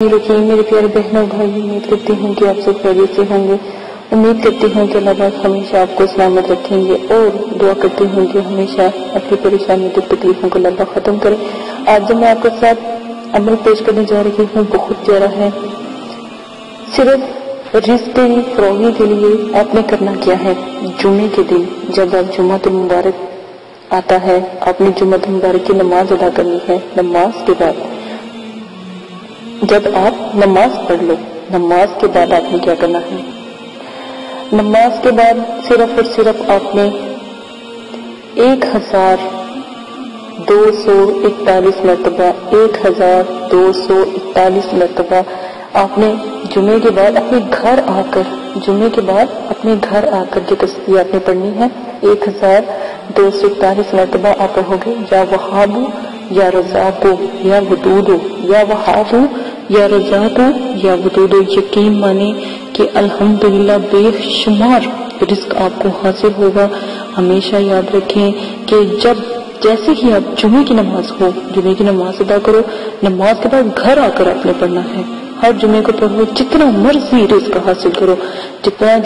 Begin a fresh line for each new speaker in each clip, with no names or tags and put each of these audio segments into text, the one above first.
رکھیے میرے پیارے بہنوں بھائی، امید کرتی ہوں کہ آپ سب خیریت سے ہوں گے۔ امید کرتی ہوں کہ اللہ پاک ہمیشہ آپ کو سلامت رکھیں گے اور دعا کرتی ہوں کہ ہمیشہ اپنی پریشانی کی تکلیفوں کو اللہ پاک ختم کرے۔ آج جو میں آپ کے ساتھ عمل پیش کرنے جا رہی ہوں بہت پیارا ہے۔ صرف رزق فراغی کے لیے آپ نے کرنا کیا ہے؟ جمعے کے دن جب آپ جمعہ المبارک آتا ہے، آپ نے جمعہ المبارک کی نماز ادا کرنی ہے۔ نماز کے بعد جب آپ نماز پڑھ لو، نماز کے بعد آپ نے کیا کرنا ہے؟ نماز کے بعد صرف اور صرف آپ نے 1241 مرتبہ 1241 مرتبہ آپ نے جمعے کے بعد اپنے گھر آ کر کے تسبیح آپ نے پڑھنی ہے۔ 1241 مرتبہ آپ پڑھو گے، یا وہابو یا رزاقو یا ودودو، یا وہابو یا رزاقو یا ودودو۔ یقین مانے کہ الحمدللہ بے شمار رزق آپ کو حاصل ہوگا۔ ہمیشہ یاد رکھیں کہ جیسے ہی آپ جمعے کی نماز ادا کرو، نماز کے بعد گھر آ کر آپ نے پڑھنا ہے۔ ہر جمعے کو پڑھو، جتنا مرضی رزق حاصل کرو،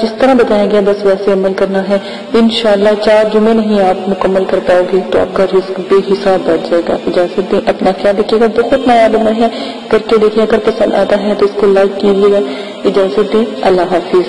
جس طرح بتایا گیا بس ویسے عمل کرنا ہے۔ انشاءاللہ 4 جمعے نہیں آپ مکمل کر پاؤ گے تو آپ کا رزق بے حساب بڑھ جائے گا۔ اجازت دیں، اپنا خیال رکھیے گا۔ بہت نیا عمل ہے، کر کے دیکھیں، اگر پسند آتا ہے تو اس کو لائک کیجیے گا۔ اجازت دیں، اللہ حافظ۔